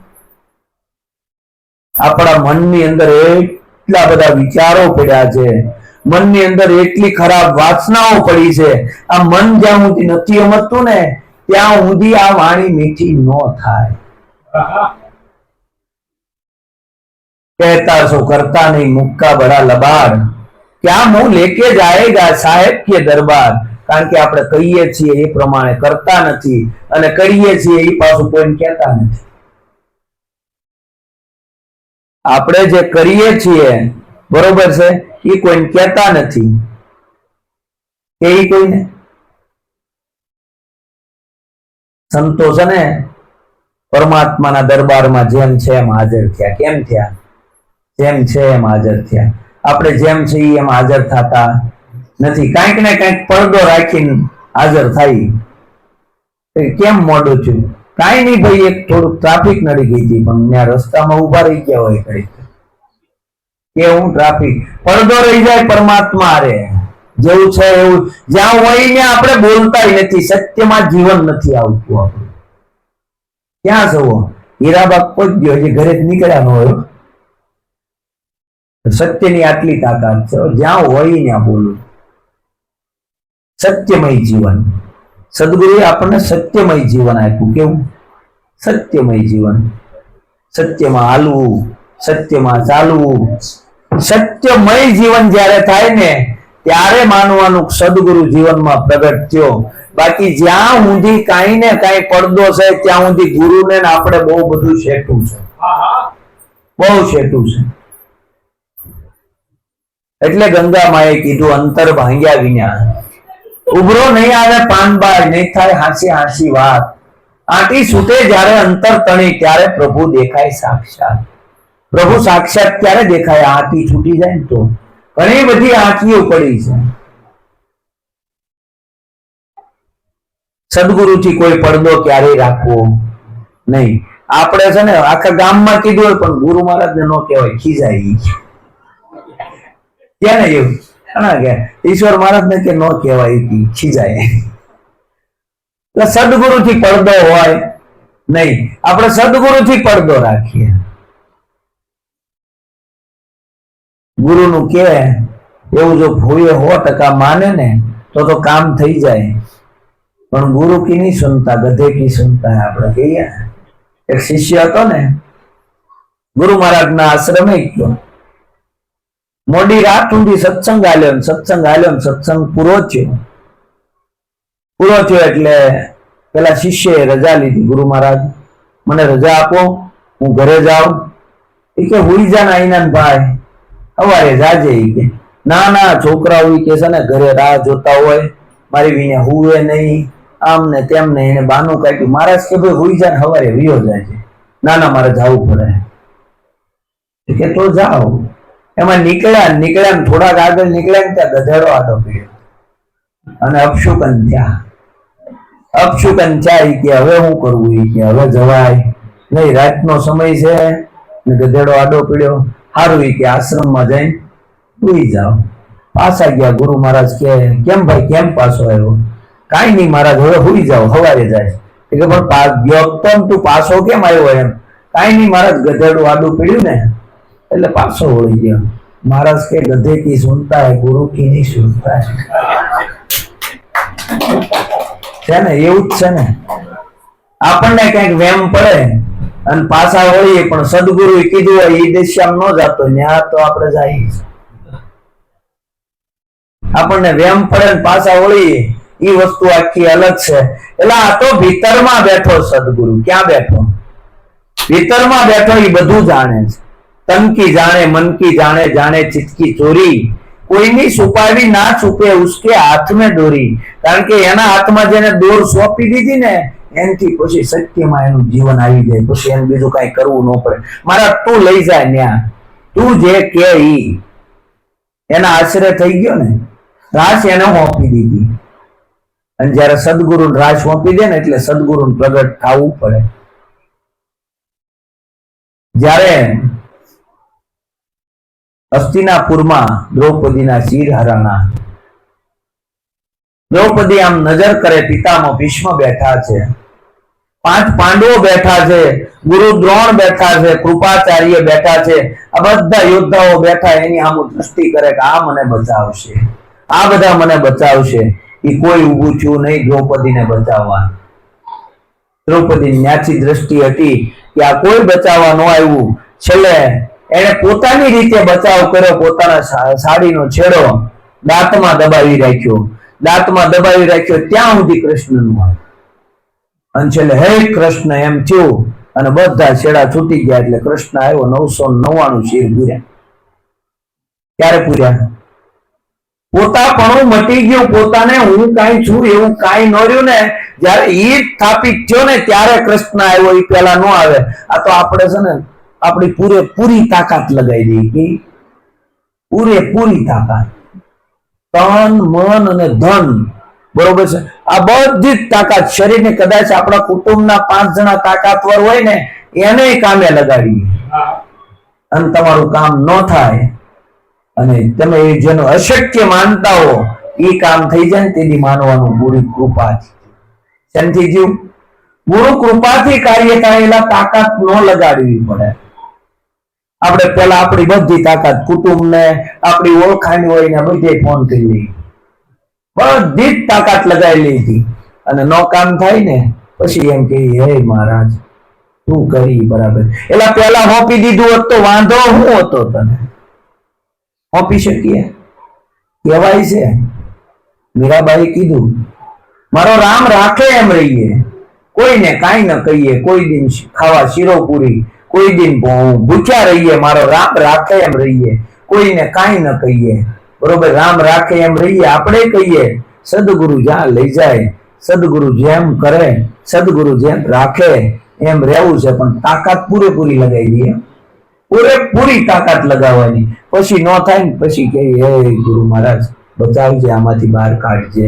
આપણા મનની અંદર એટલા બધા વિચારો પડ્યા છે, મનની અંદર એટલી ખરાબ વાસનાઓ પડી છે. આ મન જ્યાં સુધી નથી સમજતું ને ત્યાં સુધી આ વાણી મીઠી ન થાય. कहता सो करता नहीं, मुक्का बड़ा लबाड़, क्या मुंह लेके जाएगा साहेब के दरबार. કારણ કે આપણે કહીએ છીએ એ પ્રમાણે કરતા નથી, અને કરીએ છીએ એ પાછું કોઈને કહેતા નથી. આપણે જે કરીએ છીએ બરોબર છે એ કોઈને કહેતા નથી. કે કોઈને સંતો છે ને પરમાત્માના દરબારમાં જેમ છે એમ હાજર થયા. કેમ થયા? જેમ છે એમ હાજર થયા. આપણે જેમ છે એમ હાજર થતા નથી. કાંઈક ને કાંઈક પડદો રાખીને હાજર થાય. કેમ મોડું થયું? કાંઈ નહીં ભાઈ, એક થોડુંક ટ્રાફિક નડી ગઈ હતી, પણ ત્યાં રસ્તામાં ઉભા રહી ગયા હોય ઘડી કેવું ટ્રાફિક. પડદો રહી જાય પરમાત્મા હારે. જેવું છે એવું જ્યાં હોય ને આપણે બોલતા નથી. સત્યમાં જીવન નથી આવતું આપણું. ક્યાં જવો? હીરાબાગ પહોંચ્યો, જે ઘરે જ નીકળ્યા ન હોય. સત્યની આટલી તાકાત છે, જ્યાં હોય ત્યાં બોલું. સત્યમય જીવન. સદગુરુએ આપણને સત્યમય જીવન આપ્યું. કેવું? સત્યમય જીવન. સત્યમાં હાલવું, સત્યમાં ચાલવું. સત્યમય જીવન જ્યારે થાય ને ત્યારે માનવાનું સદગુરુ જીવનમાં પ્રગટ થયો. બાકી જ્યાં સુધી કાંઈ ને કાંઈ પડદો છે ત્યાં સુધી ગુરુને આપણે બહુ બધું શેઠું છે, બહુ શેઠું છે. એટલે ગંગા માએ કીધું અંતર ભાંગ્યા વિના ઉભરો નહીં આવે પાનબાર, નહીં થાય હાંસી હાંસી વાત. આંટી છૂટે જ્યારે અંતર તણી ત્યારે પ્રભુ દેખાય સાક્ષાત. પ્રભુ સાક્ષાત ક્યારે દેખાય? આંટી છૂટી જાય ને તો. ઘણી બધી આંટીઓ પડી છે. સદગુરુથી કોઈ પડદો ક્યારેય રાખવો નહીં. આપણે છે ને આખા ગામમાં કીધું હોય પણ ગુરુ મહારાજને ન કહેવાય, ખીજાય. કે ને એવું કે ઈશ્વર મહારાજને કે ન કહેવાય, ખીજાય. એટલે સદગુરુથી પડદો હોય નહીં, આપણે સદગુરુથી પડદો રાખીએ. ગુરુનું કે એવું જો ભૂએ 100% માને ને તો કામ થઈ જાય. પણ ગુરુ કી નહીં સુનતા, ગધે કી સુનતા. આપણે કહીએ એક શિષ્ય હતો ને, ગુરુ મહારાજ ના આશ્રમે ગયો, મોડી રાત સુધી સત્સંગ આલ્યો, સત્સંગ પૂરો થયો એટલે પેલા શિષ્યએ રજા લીધી. ગુરુ મહારાજ મને રજા આપો, હું ઘરે જાઉં. એ કે હુઈ જા ના આઈના ભાઈ, સવારે જાજે. કે ના છોકરાઓ કે છે ને ઘરે રાહ જોતા હોય, મારી વિને હુએ નહીં, આમ ને તેમ ને. એને બાનું કાઢ્યું. મહારાજ કે ભાઈ હુઈ જા, સવારે વિયો જાય છે. ના મારે જવું પડે. કે તો જાઓ. એમાં નીકળ્યા થોડાક આગળ નીકળ્યા ને ત્યાં ગધેડો આડો પીડ્યો અને અપશુકન થયા. કે હવે શું કરવું? કે હવે જવાય નહીં, રાતનો સમય છે ને ગધેડો આડો પીડ્યો. સારું કે આશ્રમમાં જઈને સુઈ જાઓ. પાછા ગયા. ગુરુ મહારાજ કે કેમ ભાઈ, કેમ પાછો આવ્યો? કાંઈ નહીં મહારાજ, હવે સુઈ જાઓ, સવારે જાય. કે પણ ગયો તું પાછો કેમ આવ્યો? એમ કાંઈ નહીં મહારાજ, ગધેડું આડું પીડ્યું ને એટલે પાછો વળી ગયો. મહારાજ કે ગધે કી સુનતા હે, ગુરુ કી નહીં સુનતા. છે ને એવું જ છે ને, આપણને કઈક વેમ પડે અને પાછા વળીએ, પણ સદગુરુ કીધું હોય એ દિશામાં ન જતો, ત્યાં તો આપણે જઈએ. આપણને વેમ પડે ને પાછા વળીએ, એ વસ્તુ આખી અલગ છે. એટલે આ તો ભીતરમાં બેઠો સદગુરુ. ક્યાં બેઠો? ભીતરમાં બેઠો. એ બધું જાણે છે. તન કી જાણે, મન કી જાણે, જાણે ચિત્ત કી ચોરી. કોઈની છુપાવી ના છુપે ઉસકે હાથ મેં દોરી. કારણ કે એના હાથમાં જેને દોર સોંપી દીધી ને, એનાથી પછી સત્યમાં એનું જીવન આવી જાય. પછી એને બીજું કઈ કરવું ન પડે. મારા તું લઈ જાય ન્યા, તું જે કે એના આશરે થઈ ગયો ને. રાસ એને સોંપી દીધી. અને જયારે સદગુરુ રાસ સોંપી દે ને એટલે સદગુરુ પ્રગટ થવું પડે. જ્યારે હસ્તિનાપુરમાં દ્રૌપદીના શિર હરાણા. દ્રૌપદી આમ નજર કરે, પિતામહ ભીષ્મ બેઠા છે, 5 પાંડવો બેઠા છે, ગુરુ દ્રોણ બેઠા છે, કૃપાચાર્ય બેઠા છે, આ બધા યોદ્ધાઓ બેઠા. એની આમ દ્રષ્ટિ કરે કે આ મને બચાવશે, આ બધા મને બચાવશે. એ કોઈ ઊભું થયું નહીં દ્રૌપદીને બચાવવા. દ્રૌપદી ન્યાથી દ્રષ્ટિ હતી કે આ કોઈ બચાવવા ન આવ્યું. છેલ્લે એને પોતાની રીતે બચાવ કર્યો. પોતાના સાડીનો છેડો દાંતમાં દબાવી રાખ્યો. ત્યાં સુધી કૃષ્ણનું આવ્યું. અને છેલ્લે હે કૃષ્ણ એમ થયું અને બધા છેડા છૂટી ગયા. એટલે કૃષ્ણ આવ્યો. 999 શિર પૂર્યા. ક્યારે પૂર્યા? પોતાપણું મટી ગયું. પોતાને હું કાંઈ છું એવું કાંઈ ન રહ્યું ને. જયારે ઈ સ્થાપિત થયો ને ત્યારે કૃષ્ણ આવ્યો. એ પેલા ન આવે. આ તો આપણે છે ને આપણી પૂરેપૂરી તાકાત લગાવી દઈ. પૂરેપૂરી તાકાત, તન મન અને ધન. બરોબર છે? આ બધી જ તાકાત શરીરને કદાચ આપણા કુટુંબના 5 જણા તાકાતવર હોય ને એને કામે લગાડીએ અને તમારું કામ ન થાય અને તમે જેનો અશક્ય માનતા હો એ કામ થઈ જાય ને તેથી માનવાનું ગુરુ કૃપાથી. શેનથી જીવ? ગુરુ કૃપાથી કાર્ય થયેલા તાકાત ન લગાડવી પડે. આપણે પેલા આપણી બધી તાકાત કુટુંબને આપણી ઓળખાણ હોય ને બધે ફોન કરી લઈ, બધી જ તાકાત લગાવી લીધી અને નો કામ થાય ને પછી એમ કે હે મહારાજ તું કરી બરાબર. એટલે પેલા હોપી દીધું હોત તો વાંધો શું હતો? તને હોપી શકીએ? કહેવાય છે મીરાબાઈ કીધું મારો રામ રાખે એમ રહીએ, કોઈને કાંઈ ન કહીએ, કોઈ દિન ખાવા શીરો પૂરી, કોઈ દિન ભૂખ્યા રહીએ, મારો રામ રાખે એમ રહીએ, કોઈને કાંઈ ન કહીએ. બરોબર? રામ રાખે એમ રહીએ. આપણે કહીએ સદગુરુ જ્યાં લઈ જાય, સદગુરુ જેમ કરે, સદગુરુ જેમ રાખે એમ રહેવું છે. પણ તાકાત પૂરેપૂરી લગાવી દઈએ, પૂરેપૂરી તાકાત લગાવવાની. પછી ન થાય ને પછી કે હે ગુરુ મહારાજ બચાવજે, આમાંથી બહાર કાઢજે.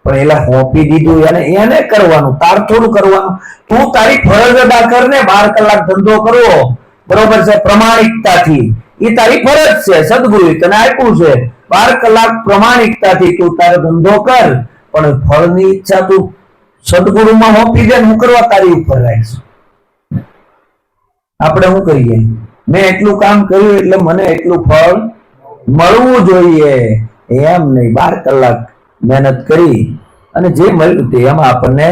પણ એલા હોપી દીધું એને કરવાનું, તાર થોડું કરવાનું. તું તારી ફરજ અદા કર ને, 12 કલાક ધંધો કરવો, બરોબર છે, પ્રમાણિકતાથી. એ તારી ફરજ છે, સદગુરુ તને આપ્યું છે. 12 કલાક પ્રમાણિકતાથી તું તારો ધંધો કર, પણ ફળની ઈચ્છા તું સદગુરુમાં હોપી દે, હું કરવા તારી ઉપર રાખીશ. આપણે શું કરીએ? મેં એટલું કામ કર્યું એટલે મને એટલું ફળ મળવું જોઈએ, એમ નહીં. 12 કલાક મહેનત કરી અને જે મળ્યું તે એમાં આપણને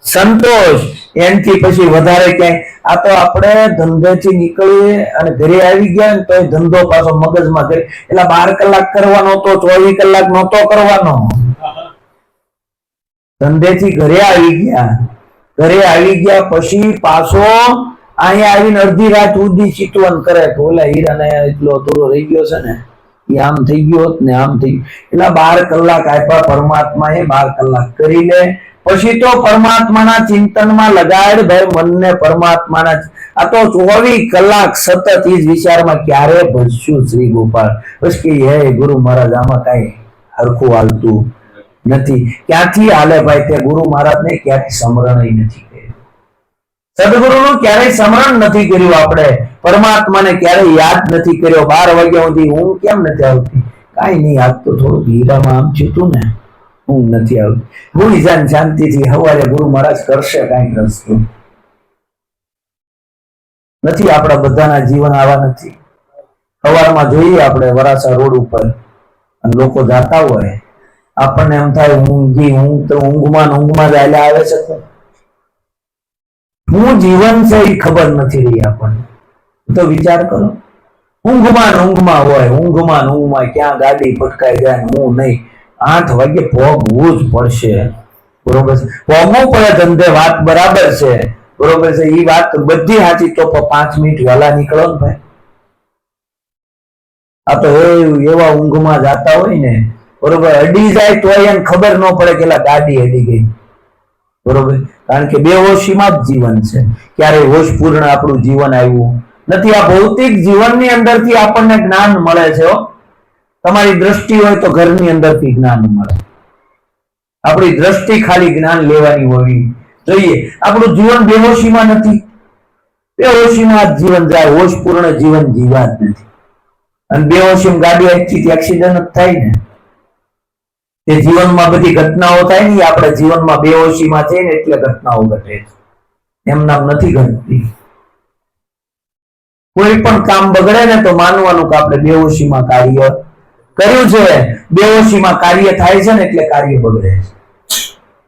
સંતોષ, એનથી પછી વધારે ક્યાંય. આ તો આપણે ધંધેથી નીકળીએ અને ઘરે આવી ગયા ને તો એ ધંધો પાછો મગજમાં કરી, એટલે 12 કલાક કરવાનો તો 24 કલાક નહોતો કરવાનો. ધંધેથી ઘરે આવી ગયા પછી પાછો અહીંયા આવીને અડધી રાત સુધી ચિતવન કરે કે ઓલા હીરાને એટલો દૂરો રહી ગયો છે ને, એ આમ થઈ ગયો હોત ને આમ થઈ ગયું. એટલે 12 કલાક આપ્યા પરમાત્માએ, 12 કલાક કરી લે, પછી તો પરમાત્માના ચિંતનમાં લગાડ ભાઈ મનને પરમાત્માના. આ તો 24 કલાક સતત એ જ વિચારમાં ક્યારે ભજશું શ્રી ગોપાલ. બસ કે હે ગુરુ મહારાજ આમાં કઈ હરખું હાલતું નથી. ક્યાંથી હાલે ભાઈ? તે ગુરુ મહારાજને ક્યાંથી સ્મરણ નથી કર્યું, સદગુરુનું ક્યારેય સ્મરણ નથી કર્યું, આપણે પરમાત્માને ક્યારેય યાદ નથી કર્યો. 12 વાગ્યા સુધી ઊંઘ કેમ નથી આવતી? કાંઈ નહીં, આજ તો થોડું હીરામાં આમ થયું ને, ઊંઘ નથી આવતી. ભૂલી જાય શાંતિથી, સવારે ગુરુ મહારાજ કરશે કાંઈક રસ્તો. નથી આપણા બધાના જીવન આવા નથી. સવારમાં જોઈએ આપણે વરાછા રોડ ઉપર અને લોકો જાતા હોય, આપણને એમ થાય ઊંઘ તો ઊંઘમાં જ આવે છે. હું જીવન છે એ ખબર નથી રહી આપણને. તો વિચાર કરો, ઊંઘમાં હોય, ઊંઘમાં ક્યાં ગાડી પટકાઈ જાય, હું નહીં. 8 વાગે ભોગવું જ પડશે, બરોબર છે, ભોગવું પડે. ધંધે વાત બરાબર છે, બરોબર છે, એ વાત બધી સાચી. તો 5 મિનિટ વહેલા નીકળો ને ભાઈ. આ તો એવા ઊંઘમાં જાતા હોય ને, બરોબર, અડી જાય તો એને ખબર ન પડે કે ગાડી અડી ગઈ, બરોબર. કારણ કે બેહોશીમાં જ જીવન છે, ક્યારેય હોશપૂર્ણ આપણું જીવન આવ્યું નથી. આ ભૌતિક જીવનની અંદરથી આપણને જ્ઞાન મળે છે. તમારી દ્રષ્ટિ હોય તો ઘરની અંદરથી જ્ઞાન મળે. આપણી દ્રષ્ટિ ખાલી જ્ઞાન લેવાની હોવી જોઈએ. આપણું જીવન બેહોશીમાં નથી, બેહોશીમાં જ જીવન જાય, હોશપૂર્ણ જીવન જીવા જ નથી. અને બેહોશીમાં ગાડી આખી એક્સિડન્ટ જ થાય ને, તે જીવનમાં બધી ઘટનાઓ થાય ને, આપણે જીવનમાં બેહોશીમાં છે ને એટલે ઘટનાઓ ઘટે છે, એમ નામ નથી ઘટતી. કોઈ પણ કામ બગડે ને તો માનવાનું કે આપણે બેહોશીમાં કાર્ય કર્યું છે. બેહોશીમાં કાર્ય થાય છે ને એટલે કાર્ય બગડે છે.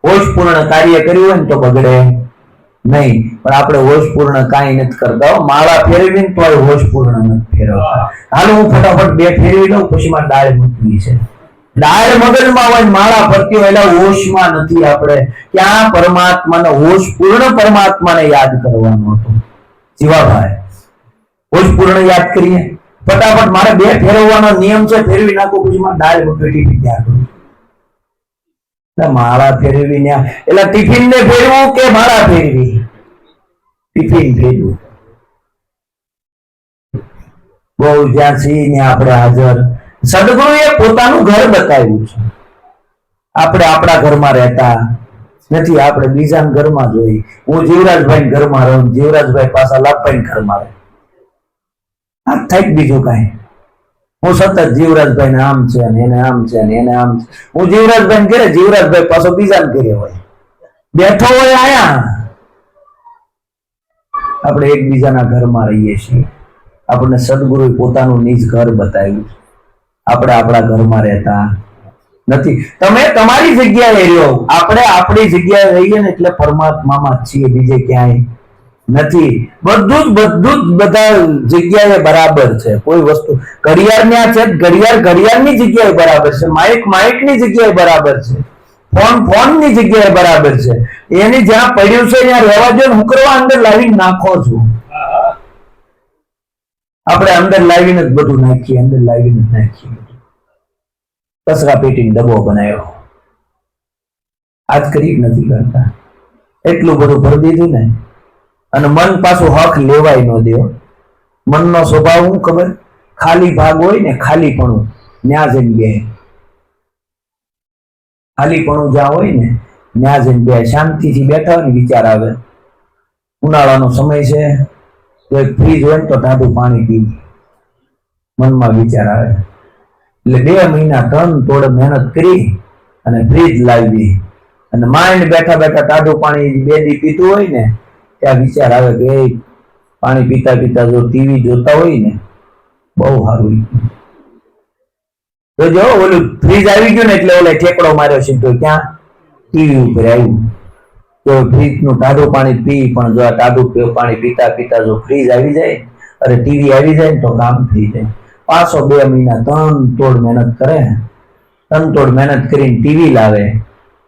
હોશપૂર્ણ કાર્ય કર્યું હોય ને તો બગડે નહીં. પણ આપણે હોશપૂર્ણ કાંઈ નથી કરતા. માળા ફેરવીને તો હોશપૂર્ણ નથી ફેરવતા. હાલ હું ફટાફટ 2 ફેરવી લઉં, પછી મારે દાળ મૂકવી છે. દાળ મગજમાં હોય, માળા ફરતી હોય, એટલે હોશમાં નથી. આપણે ક્યાં પરમાત્માને, હોશપૂર્ણ પરમાત્માને યાદ કરવાનો હતો. જીવાભાઈ હોશપૂર્ણ યાદ કરીએ ફટાફટ. મારે 2 ફેરવવાનો નિયમ છે, ફેરવી નાખો, પછી મારે દાળ મૂકવી ત્યાં કરું. માળા ફેરવી ને એટલે ટિફિન ને ફેરવું કે માળા ફેરવી? ટિફિન ફેરવું. બહુ જ્યાં છીએ ને આપણે હાજર. સદગુરુએ પોતાનું ઘર બતાવ્યું છે. આપણે આપણા ઘરમાં રહેતા નથી, આપણે બીજાના ઘરમાં જોઈ. હું જીવરાજભાઈ ઘરમાં રહું, જીવરાજભાઈ પાછા લાભભાઈ ઘરમાં રહે. આ થાય બીજું કાંઈ. હું સતત જીવરાજભાઈ ને આમ છે ને એને આમ છે ને એને આમ છે. હું જીવરાજભાઈ ઘરે, જીવરાજભાઈ પાછો બીજાને ઘરે હોય, બેઠો હોય આયા. આપણે એકબીજાના ઘરમાં રહીએ છીએ. આપણને સદગુરુએ પોતાનું નિજ ઘર બતાવ્યું છે. આપણે આપણા ઘરમાં રહેતા નથી. તમે તમારી જગ્યાએ રહ્યો, આપણે આપણી જગ્યાએ રહીએ ને એટલે પરમાત્મામાં છીએ, બીજે ક્યાંય નથી. બધું જ બધા જગ્યાએ બરાબર છે. કોઈ વસ્તુ ઘડિયાળ ને છે, ઘડિયાળની જગ્યાએ બરાબર છે, માઇકની જગ્યાએ બરાબર છે, ફોન ની જગ્યાએ બરાબર છે. એની જ્યાં પડ્યું છે ત્યાં રહેવા દો. હું કરવા અંદર લાવીને નાખો છું. આપણે અંદર લાવીને જ બધું નાખીએ, અંદર લાવીને જ નાખીએ. કચરા પેટીનો ડબ્બો બનાવ્યો, આજ કરી નથી કરતા. એટલું બધું ભરી દીધું ને. અને મન પાછું હક લેવાય ન દે. મનનો સ્વભાવ શું ખબર? ખાલી ભાગ હોય ને, ખાલીપણું ન્યા જઈને બે. ખાલીપણું જ્યાં હોય ને ત્યાં જઈને બે શાંતિથી બેઠા હોય ને વિચાર આવે. ઉનાળાનો સમય છે તો એક ફ્રીજ હોય ને તો ટાઢું પાણી પી, મનમાં વિચાર આવે. એટલે 2 મહિના તોડ મહેનત કરી અને ફ્રીજ લાવી અને માઇન્ડ બેઠા બેઠા ટાઢું પાણી 2 દી પીતું હોય ને ત્યાં વિચાર આવે કે પાણી પીતા પીતા જો ટીવી જોતા હોય ને બહુ સારું. તો જો ઓલું ફ્રીજ આવી ગયું ને એટલે ઓલે ઠેકડો માર્યો સીધો ક્યાં? ટીવી ઉપર આવ્યું. તો ફ્રીજ નું ટાઢું પાણી પી, પણ જો આ ટાઢું પાણી પીતા પીતા જો ફ્રીજ આવી જાય અરે ટીવી આવી જાય ને તો કામ થઈ જાય. પાછો 2 મહિના તોડ મહેનત કરે, તોડ મહેનત કરીને ટીવી લાવે.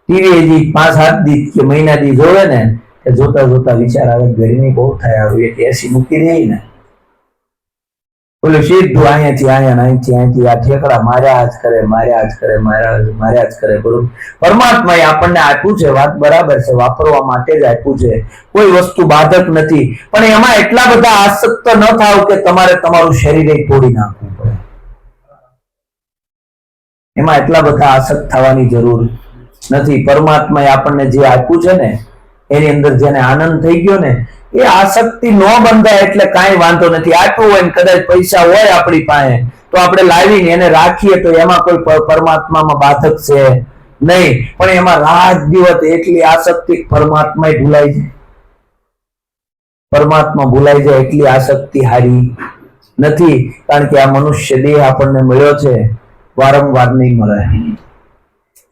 ટીવી હજી 5-7 દી કે મહિના દી જોવે ને કે જોતા જોતા વિચાર આવે ગરમી બહુ થાય, આવી એક એસી મૂકી દે ને ઓલું સીધું અહીંયાથી આ ઠેકડા માર્યા જ કરે બરોબર. પરમાત્માએ આપણને આપ્યું છે, વાત બરાબર છે, વાપરવા માટે જ આપ્યું છે, કોઈ વસ્તુ બાધક નથી. પણ એમાં એટલા બધા આસક્ત ન થાવ કે તમારે તમારું શરીર તોડી નાખવું પડે. એમાં એટલા બધા આસક્ત થવાની જરૂર નથી. પરમાત્માએ આપણને જે આપ્યું છે ને એની અંદર જેને આનંદ થઈ ગયો ને એ આસક્તિ ન બંધાય એટલે કાંઈ વાંધો નથી. આપ્યું હોય ને કદાચ પૈસા હોય આપણી પાસે તો આપણે લાવીને એને રાખીએ તો એમાં કોઈ પરમાત્મામાં બાધક છે નહીં. પણ એમાં રાત દિવસ એટલી આસક્તિ પરમાત્મા ભૂલાઈ જાય, પરમાત્મા ભૂલાઈ જાય એટલી આસક્તિ હારી નથી. કારણ કે આ મનુષ્ય દેહ આપણને મળ્યો છે, વારંવાર નહીં મળે.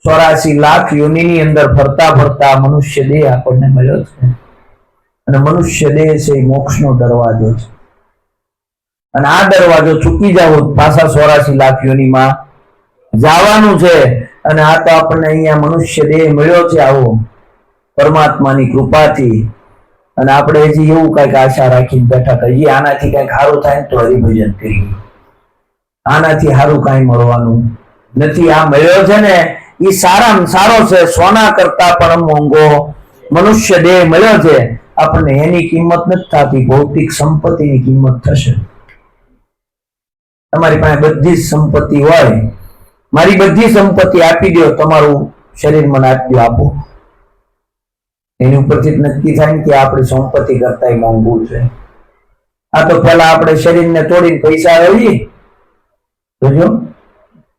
84 લાખ યોનિની અંદર ફરતા ફરતા મનુષ્ય દેહ આપણને મળ્યો છે. અને મનુષ્ય દેહ છે એ મોક્ષનો દરવાજો છે. અને આ દરવાજો ચૂકી જાવ પાછા 84 લાખ યોનીમાં જવાનું છે. અને આ તો આપણને અહીંયા મનુષ્ય દેહ મળ્યો છે આવો પરમાત્માની કૃપાથી. અને આપણે હજી એવું કઈક આશા રાખીને બેઠા કરીએ આનાથી કઈક સારું થાય ને તો હરિભજન કરીએ. આનાથી સારું કઈ મળવાનું નથી. આ મળ્યો છે ને એ સારામાં સારો છે, સોના કરતા પણ મોંઘો મનુષ્ય દેહ મળ્યો છે. આપણને એની કિંમત નથી થતી, ભૌતિક સંપત્તિની કિંમત થશે. તમારી પાસે બધી જ સંપત્તિ હોય, મારી બધી સંપત્તિ આપી દો, તમારું શરીર મને આપી દો, આપો. એની ઉપરથી નક્કી થાય કે આપણી સંપત્તિ કરતા મોંઘું છે. આ તો પેલા આપણે શરીરને તોડીને પૈસા રહીએ જોજો,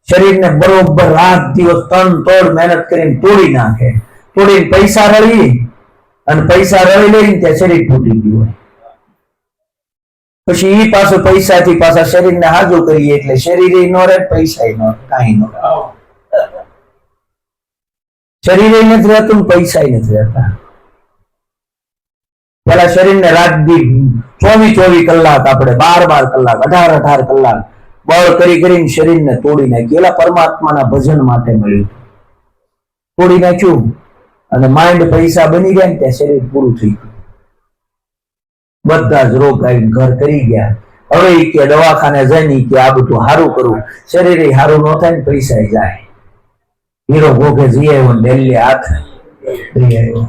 શરીરને બરોબર રાત દિવસ તોડ મહેનત કરીને તોડી નાખે, તોડીને પૈસા રળી અને પૈસા રળી લઈને ત્યાં શરીર તૂટી ગયું હોય. પછી એ પાછું પૈસાથી પાછા શરીરને હાજુ કરીએ એટલે શરીર નો રહે, પૈસા નો કાંઈ નો. શરીર નથી રહેતું, પૈસા નથી રહેતા. પેલા શરીરને રાત દી 24 કલાક આપણે 12 કલાક 18 કલાક બળ કરીને શરીરને તોડી નાખ્યું. એલા પરમાત્માના ભજન માટે મળ્યું, તોડી નાખ્યું અને માઇન્ડ પૈસા બની ગયા ને ત્યાં શરીર પૂરું થઈ ગયું. બધા જ રોગ આવીને ઘર કરી ગયા. હવે કે દવાખાને જઈને કે આ બધું સારું કરવું, શરીર સારું ન થાય ને પૈસા જાય. હીરો ભોગે જઈ આવ્યો દિલ્હી હાથ કરી આવ્યો.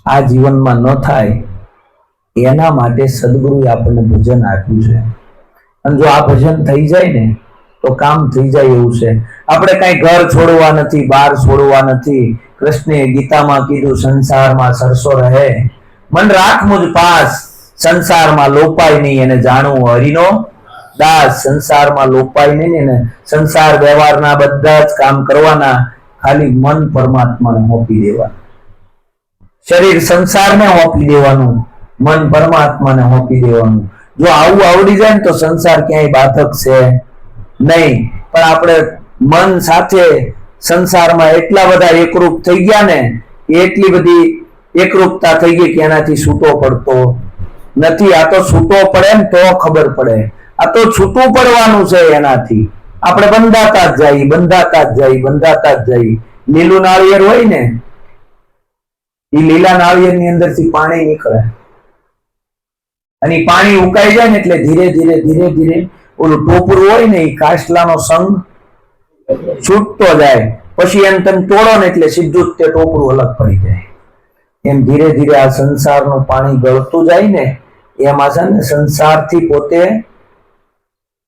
આ જીવનમાં ન થાય એના માટે સદગુરુએ આપણને ભજન આપ્યું છે. અને જો આ ભજન થઈ જાય ને તો કામ થઈ જાય એવું છે. આપણે કઈ ઘર છોડવા નથી, બાર છોડવા નથી. કૃષ્ણે ગીતામાં કીધું સંસારમાં સરસો રહે, મન રાખ મુજ પાસ, સંસારમાં લોપાય નહીં એને જાણવું હરિનો દાસ. સંસારમાં લોપાય નહીં એને સંસાર વ્યવહારના બધા જ કામ કરવાના, ખાલી મન પરમાત્માને સોંપી દેવાનું. શરીર સંસારને સોંપી દેવાનું, મન પરમાત્માને સોંપી દેવાનું. જો આવું આવડી જાય ને તો સંસાર ક્યાંય બાધક છે નહીં. પણ આપણે મન સાથે સંસારમાં એટલા બધા એકરૂપ થઈ ગયા ને, એટલી બધી એકરૂપતા થઈ ગઈ કે એનાથી છૂટો પડતો નથી. આ તો છૂટો પડે ને તો ખબર પડે. આ તો છૂટું પડવાનું છે એનાથી. આપણે બંધાતા જ જઈએ. લીલું નાળિયેર હોય ને એ લીલા નાળિયેર ની અંદર થી પાણી નીકળે અને પાણી ઉકાઈ જાય ને એટલે ધીરે ધીરે ઓલું ટોપરું હોય ને એ કાચલાનો સંગ છૂટતો જાય. પછી એમ તમે તોડો ને એટલે સીધું જ તે ટોપરું અલગ પડી જાય. એમ ધીરે ધીરે આ સંસારનું પાણી ગળતું જાય ને એમાં છે ને સંસારથી પોતે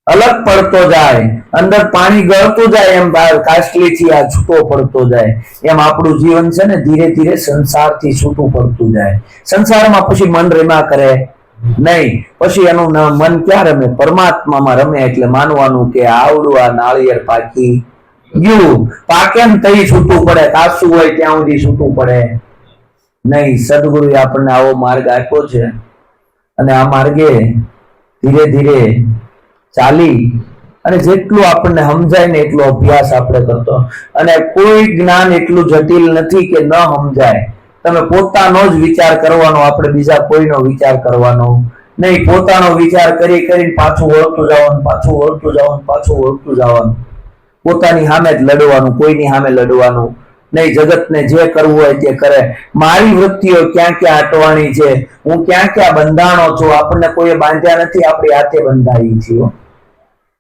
અલગ પડતો જાય, અંદર પાણી ગળતું જાય, એમ બહાર કાસ્ટલીથી આ છૂટો પડતો જાય. એમ આપણું જીવન છે ને ધીરે ધીરે સંસારથી છૂટું પડતું જાય. સંસારમાં પછી મન રમ્યા કરે નહીં. પછી એનું મન ક્યાં રમે? પરમાત્મામાં રમે. એટલે માનવાનું કે આવડું આ નાળિયેર પાકી ગયું, પાકે ને તઈ છૂટું પડે, કાચું હોય ત્યાં સુધી છૂટું પડે નહીં. સદગુરુએ આપણને આવો માર્ગ આપ્યો છે અને આ માર્ગે ધીરે ધીરે ચાલી અને જેટલું આપણને સમજાય ને એટલો અભ્યાસ આપણે કરતો. અને કોઈ જ્ઞાન એટલું જટિલ નથી કે ન સમજાય. તમે પોતાનો જ વિચાર કરવાનો, આપણે બીજા કોઈનો વિચાર કરવાનો નહીં. પોતાનો વિચાર કરી કરીને પાછું વળતું જવાનું, પાછું વળતું જવાનું, પાછું વળતું જવાનું. પોતાની સામે જ લડવાનું, કોઈની સામે લડવાનું નહીં. જગતને જે કરવું હોય તે કરે. મારી વૃત્તિઓ ક્યાં ક્યાં અટવાણી છે, હું ક્યાં ક્યાં બંધાણો છું. આપણને કોઈ બાંધ્યા નથી, આપણી હાથે બંધાવી છીએ.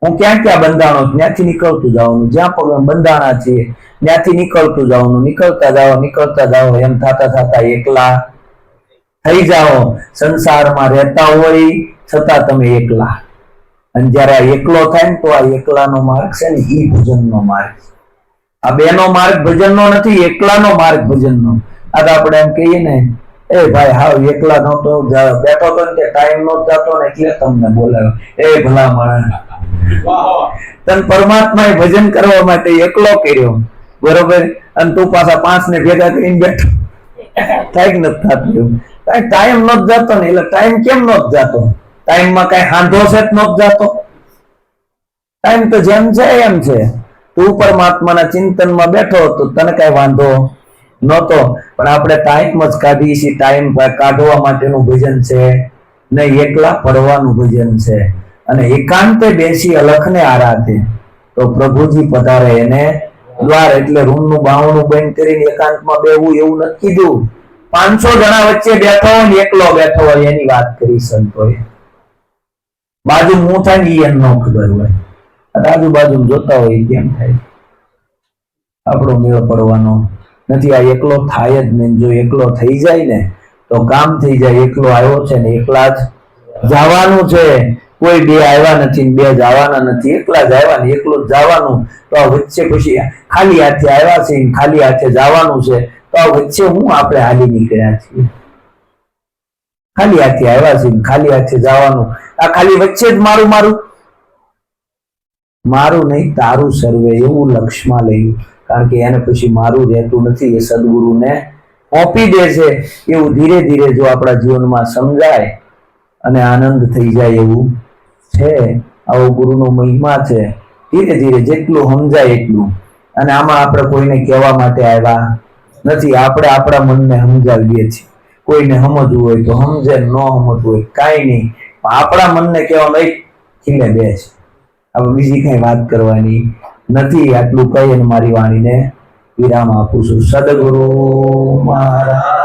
હું ક્યાં ક્યાં બંધાણો છું, ત્યાંથી નીકળતું જવાનું. જ્યાં પગ બંધાણા છીએ ત્યાંથી નીકળતું જવાનું. નીકળતા જાઓ, નીકળતા જાઓ. એમ થતા થતા એકલા થઈ જાઓ. સંસારમાં રહેતા હોય છતાં તમે એકલા. અને જયારે આ એકલો થાય ને તો આ એકલાનો માર્ગ છે ને ઈ ભજનનો માર્ગ. આ બેનો માર્ગ ભજનનો નથી, એકલાનો માર્ગ ભજનનો. આ તો આપણે એમ કહીએ ને, એ ભાઈ હાવ એકલા નહોતો બેઠો તો ને ટાઈમ નહોતો જતો ને એટલે તમને બોલાવ્યો. એ ભલા માણસ, તને પરમાત્માએ ભજન કરવા માટે એકલો કર્યો, બરોબર? અને તું પાછા 5 ને ભેગા કરીને બેઠો. કઈક નથી થતું. કઈ ટાઈમ નતો જતો ને. એટલે ટાઈમ કેમ નતો જતો? ટાઈમમાં કઈ હાંધો છે જ નતો જતો. ટાઈમ તો જેમ છે એમ છે. તું પરમાત્માના ચિંતનમાં બેઠો તો તને કઈ વાંધો નહોતો. પણ આપણે ટાઈમ જ કાઢીએ છીએ. ટાઈમ કાઢવા માટેનું ભજન છે નહીં, એકલા પડવાનું ભજન છે. અને એકાંતે બેસી અલખને આરાધે તો પ્રભુજી પધારે એને દ્વાર. એટલે રૂમનું બાવણું બંધ કરીને એકાંતમાં બેહવું એવું નથી કીધું. 500 જણા વચ્ચે બેઠો હોય ને એકલો બેઠો હોય એની વાત કરી સંતોએ. બાજુ મું થાય ને એને ન ખબર હોય, આજુબાજુ જોતા હોય કેમ થાય. આપણો મેળ પડવાનો નથી. આ એકલો થાય જ નહીં. જો એકલો થઈ જાય ને તો કામ થઈ જાય. એકલો આવ્યો છે ને એકલા જ જવાનું છે. કોઈ બે આવ્યા નથી, બે જવાના નથી. એકલા જ આવ્યા ને એકલું જ જવાનું. તો આ વચ્ચે પછી ખાલી હાથે આવ્યા છે, ખાલી હાથે જવાનું છે. તો આ વચ્ચે હું આપણે હાલી નીકળ્યા છીએ. ખાલી હાથે આવ્યા છે, ખાલી હાથે જવાનું. આ ખાલી વચ્ચે જ મારું મારું મારું નહીં, તારું સર્વે એવું લક્ષ્યમાં લઈ. કારણ કે એને પછી મારું રહેતું નથી. એ સદગુરુને ઓપી દે છે. એવું ધીરે ધીરે જો આપણા જીવનમાં સમજાય અને આનંદ થઈ જાય એવું છે. આવો ગુરુનો મહિમા છે. ધીરે ધીરે જેટલું સમજાય એટલું. અને આમાં આપણે કોઈને કહેવા માટે આવ્યા નથી. આપણે આપણા મનને સમજાવીએ છીએ. કોઈને સમજવું હોય તો સમજે, ન સમજવું હોય કાંઈ નહીં. આપણા મનને કહેવાનું એક ખીલે બેસ. હવે બીજી કઈ વાત કરવાની નથી. આટલું કહી અને મારી વાણીને વિરામ આપું છું. સદગુરુ મહારાજ.